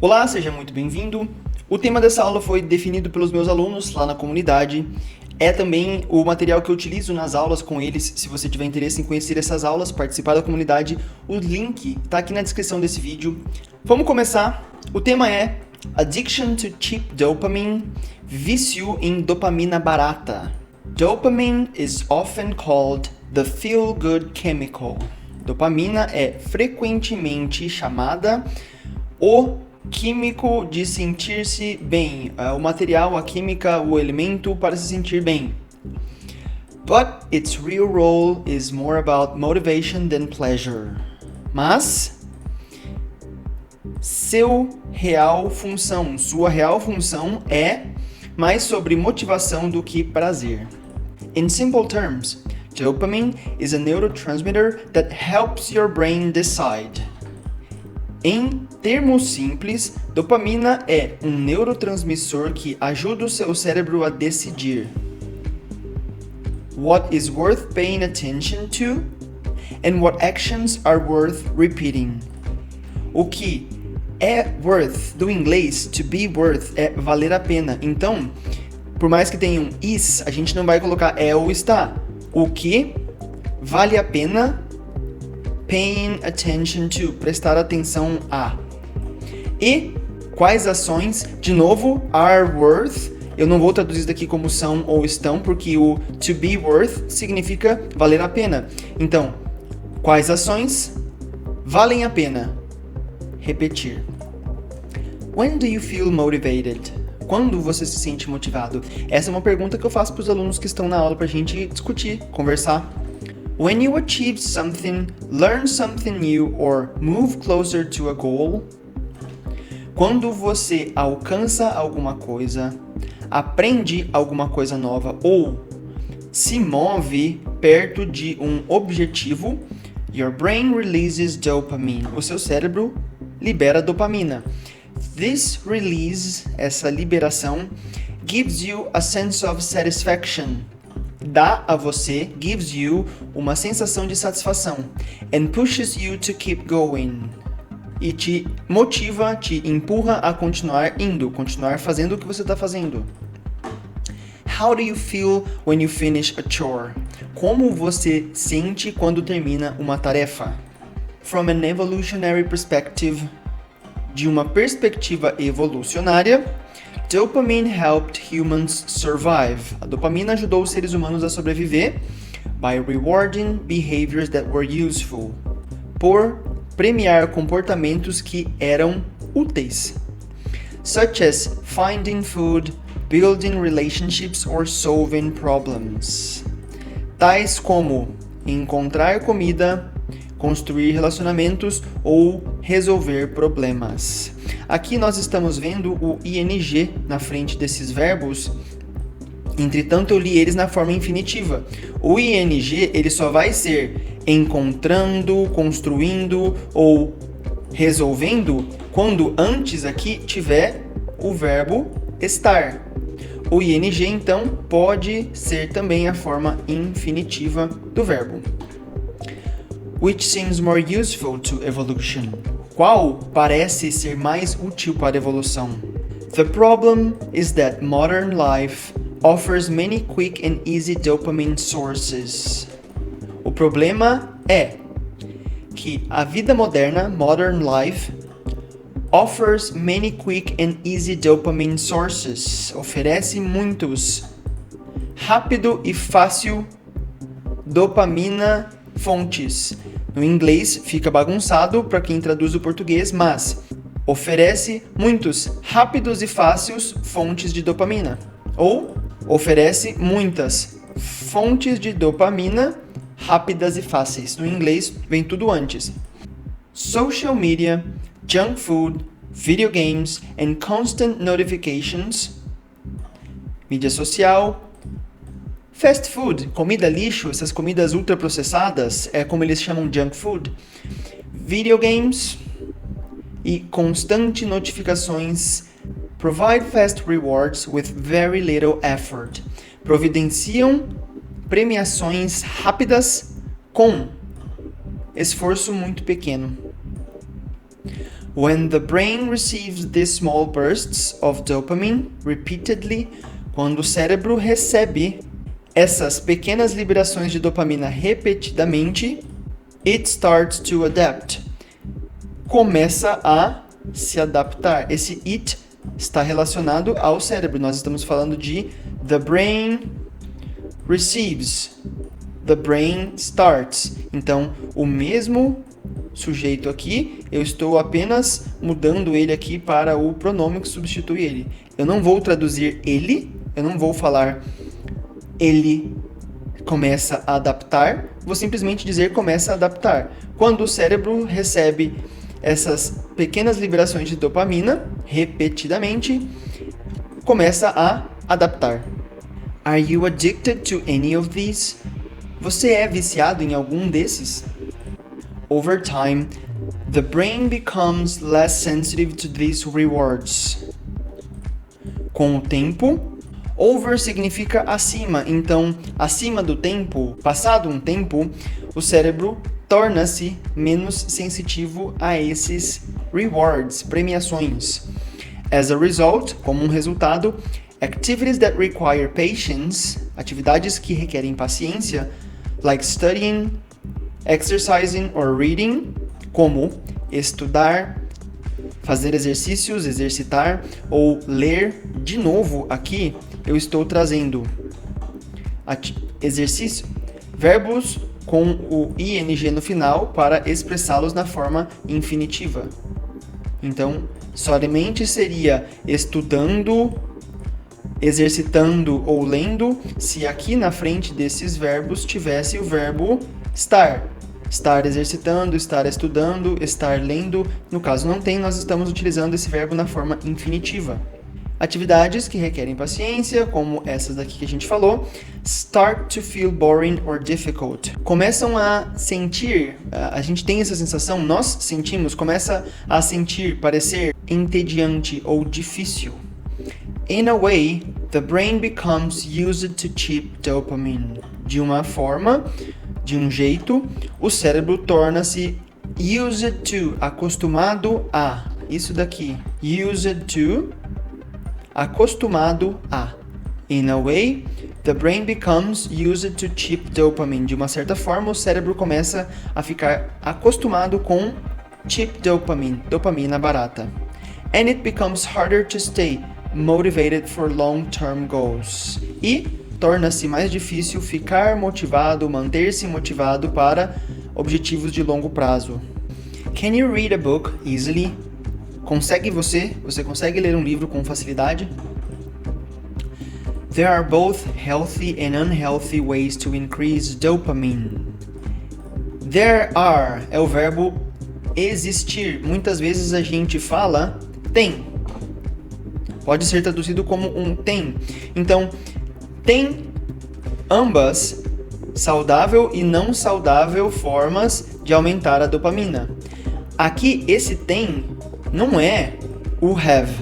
Olá, seja muito bem-vindo. O tema dessa aula foi definido pelos meus alunos lá na comunidade. É também o material que eu utilizo nas aulas com eles. Se você tiver interesse em conhecer essas aulas, participar da comunidade, o link está aqui na descrição desse vídeo. Vamos começar. O tema é Addiction to Cheap Dopamine, vício em dopamina barata. Dopamine is often called the feel-good chemical. Dopamina é frequentemente chamada o químico de sentir-se bem, o material, a química, o elemento para se sentir bem. But its real role is more about motivation than pleasure. Mas sua real função é mais sobre motivação do que prazer. In simple terms, dopamine is a neurotransmitter that helps your brain decide. Em termos simples, dopamina é um neurotransmissor que ajuda o seu cérebro a decidir what is worth paying attention to and what actions are worth repeating. O que é worth, do inglês to be worth, é valer a pena. Então, por mais que tenha um is, a gente não vai colocar é ou está. O que vale a pena paying attention to, prestar atenção a. E quais ações, de novo, are worth, eu não vou traduzir isso daqui como são ou estão, porque o to be worth significa valer a pena. Então, quais ações valem a pena? Repetir. When do you feel motivated? Quando você se sente motivado? Essa é uma pergunta que eu faço para os alunos que estão na aula para a gente discutir, conversar. When you achieve something, learn something new, or move closer to a goal. Quando você alcança alguma coisa, aprende alguma coisa nova ou se move perto de um objetivo, your brain releases dopamine. O seu cérebro libera dopamina. This release, essa liberação, gives you a sense of satisfaction. Dá a você, gives you, uma sensação de satisfação. And pushes you to keep going. E te motiva, te empurra a continuar indo, continuar fazendo o que você está fazendo. How do you feel when you finish a chore? Como você sente quando termina uma tarefa? From an evolutionary perspective, de uma perspectiva evolucionária, dopamine helped humans survive. A dopamina ajudou os seres humanos a sobreviver by rewarding behaviors that were useful. Por premiar comportamentos que eram úteis. Such as finding food, building relationships or solving problems. Tais como encontrar comida, construir relacionamentos ou resolver problemas. Aqui nós estamos vendo o ing na frente desses verbos, entretanto eu li eles na forma infinitiva. O ing ele só vai ser encontrando, construindo ou resolvendo quando antes aqui tiver o verbo estar. O ing então pode ser também a forma infinitiva do verbo. Which seems more useful to evolution? Qual parece ser mais útil para a evolução? The problem is that modern life offers many quick and easy dopamine sources. O problema é que a vida moderna, modern life, offers many quick and easy dopamine sources. Oferece muitos rápido e fácil dopamina fontes. No inglês fica bagunçado para quem traduz o português, mas oferece muitos rápidos e fáceis fontes de dopamina. Ou oferece muitas fontes de dopamina rápidas e fáceis. No inglês vem tudo antes. Social media, junk food, video games and constant notifications. Mídia social, fast food, comida lixo, essas comidas ultraprocessadas, é como eles chamam junk food. Videogames e constante notificações provide fast rewards with very little effort. Providenciam premiações rápidas com esforço muito pequeno. When the brain receives these small bursts of dopamine repeatedly, quando o cérebro recebe essas pequenas liberações de dopamina repetidamente, it starts to adapt. Começa a se adaptar. Esse it está relacionado ao cérebro. Nós estamos falando de the brain receives, the brain starts. Então, o mesmo sujeito aqui, eu estou apenas mudando ele aqui para o pronome que substitui ele. Eu não vou traduzir ele, eu não vou falar ele começa a adaptar, vou simplesmente dizer começa a adaptar. Quando o cérebro recebe essas pequenas liberações de dopamina repetidamente, começa a adaptar. Are you addicted to any of these? Você é viciado em algum desses? Over time, the brain becomes less sensitive to these rewards. Com o tempo, over significa acima, então acima do tempo, passado um tempo, o cérebro torna-se menos sensitivo a esses rewards, premiações. As a result, como um resultado, activities that require patience, atividades que requerem paciência, like studying, exercising or reading, como estudar, fazer exercícios, exercitar ou ler. De novo aqui, eu estou trazendo exercício, verbos com o ing no final para expressá-los na forma infinitiva. Então, somente seria estudando, exercitando ou lendo se aqui na frente desses verbos tivesse o verbo estar. Estar exercitando, estar estudando, estar lendo. No caso não tem, nós estamos utilizando esse verbo na forma infinitiva. Atividades que requerem paciência, como essas daqui que a gente falou, start to feel boring or difficult. Começam a sentir, a gente tem essa sensação, nós sentimos, começa a sentir, parecer entediante ou difícil. In a way, the brain becomes used to cheap dopamine. De uma forma, de um jeito, o cérebro torna-se used to, acostumado a. Isso daqui, used to, acostumado a. In a way, the brain becomes used to cheap dopamine. De uma certa forma, o cérebro começa a ficar acostumado com cheap dopamine, dopamina barata. And it becomes harder to stay motivated for long-term goals. E torna-se mais difícil ficar motivado, manter-se motivado para objetivos de longo prazo. Can you read a book easily? Você consegue ler um livro com facilidade? There are both healthy and unhealthy ways to increase dopamine. There are é o verbo existir. Muitas vezes a gente fala tem. Pode ser traduzido como um tem. Então, tem ambas saudável e não saudável formas de aumentar a dopamina. Aqui, esse tem não é o have.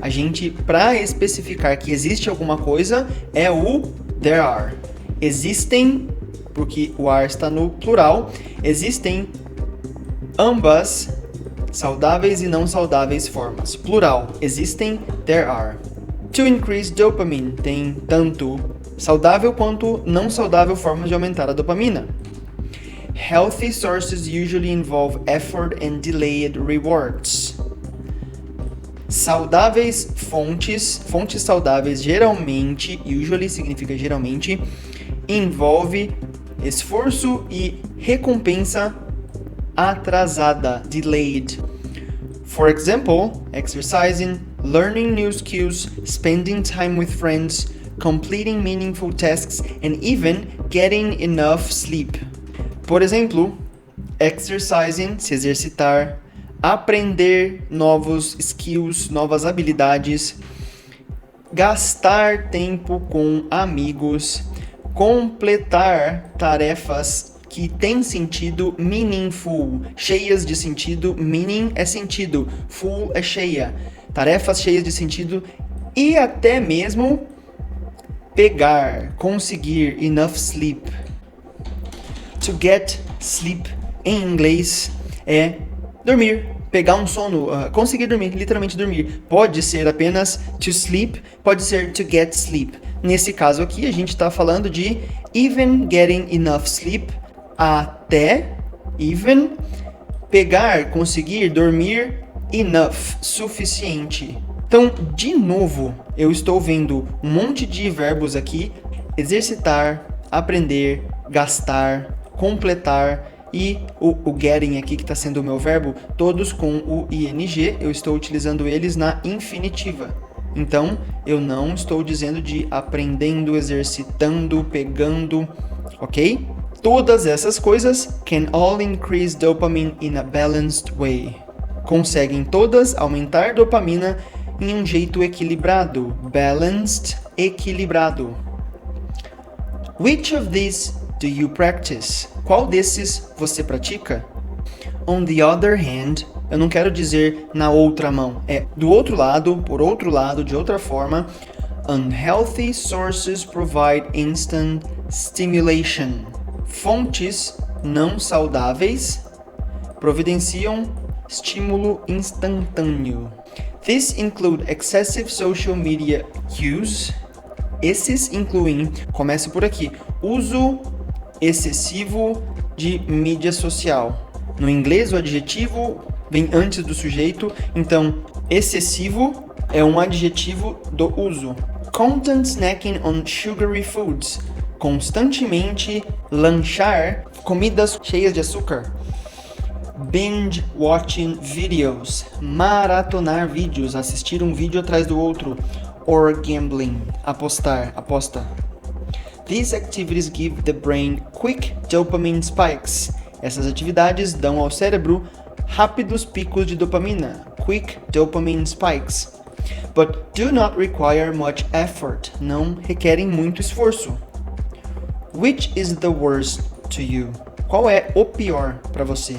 A gente, para especificar que existe alguma coisa, é o there are. Existem, porque o are está no plural, existem ambas saudáveis e não saudáveis formas. Plural, existem, there are. To increase dopamine, tem tanto saudável quanto não saudável formas de aumentar a dopamina. Healthy sources usually involve effort and delayed rewards. Saudáveis fontes saudáveis geralmente, usually significa geralmente, envolve esforço e recompensa atrasada, delayed. For example, exercising, learning new skills, spending time with friends, completing meaningful tasks, and even getting enough sleep. Por exemplo, exercising, se exercitar, aprender novos skills, novas habilidades, gastar tempo com amigos, completar tarefas que têm sentido, meaningful, cheias de sentido, meaning é sentido, full é cheia, tarefas cheias de sentido e até mesmo pegar, conseguir enough sleep. To get sleep em inglês é dormir, pegar um sono, conseguir dormir, literalmente dormir. Pode ser apenas to sleep, pode ser to get sleep. Nesse caso aqui, a gente está falando de even getting enough sleep, até, even, pegar, conseguir, dormir, enough, suficiente. Então, de novo, eu estou vendo um monte de verbos aqui, exercitar, aprender, gastar, completar, e o getting aqui, que está sendo o meu verbo, todos com o ing, eu estou utilizando eles na infinitiva. Então, eu não estou dizendo de aprendendo, exercitando, pegando, ok? Todas essas coisas can all increase dopamine in a balanced way. Conseguem todas aumentar dopamina em um jeito equilibrado. Balanced, equilibrado. Which of these do you practice? Qual desses você pratica? On the other hand, eu não quero dizer na outra mão. É do outro lado, por outro lado, de outra forma. Unhealthy sources provide instant stimulation. Fontes não saudáveis providenciam estímulo instantâneo. These include excessive social media use. Esses incluem, comece por aqui, uso excessivo de mídia social. No inglês, o adjetivo vem antes do sujeito, então excessivo é um adjetivo do uso. Constant snacking on sugary foods. Constantemente lanchar comidas cheias de açúcar. Binge watching videos. Maratonar vídeos, assistir um vídeo atrás do outro. Or gambling. Apostar, aposta. These activities give the brain quick dopamine spikes. Essas atividades dão ao cérebro rápidos picos de dopamina. Quick dopamine spikes. But do not require much effort. Não requerem muito esforço. Which is the worst to you? Qual é o pior para você?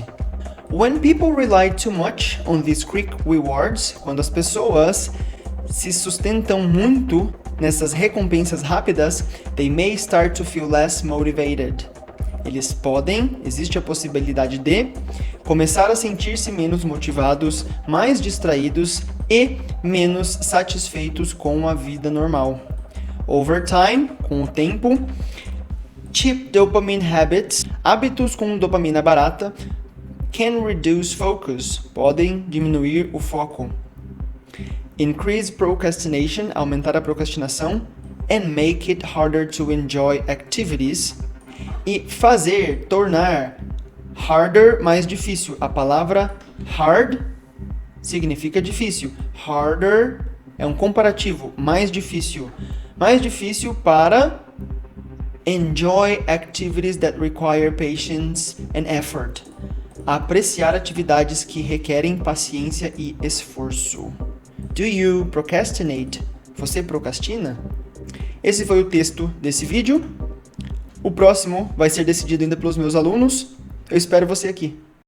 When people rely too much on these quick rewards, quando as pessoas se sustentam muito nessas recompensas rápidas, they may start to feel less motivated. Eles podem, existe a possibilidade de, começar a sentir-se menos motivados, mais distraídos e menos satisfeitos com a vida normal. Over time, com o tempo, cheap dopamine habits, hábitos com dopamina barata, can reduce focus, podem diminuir o foco. Increase procrastination, aumentar a procrastinação, and make it harder to enjoy activities. E fazer, tornar harder mais difícil. A palavra hard significa difícil. Harder é um comparativo, mais difícil. Mais difícil para enjoy activities that require patience and effort. Apreciar atividades que requerem paciência e esforço. Do you procrastinate? Você procrastina? Esse foi o texto desse vídeo. O próximo vai ser decidido ainda pelos meus alunos. Eu espero você aqui.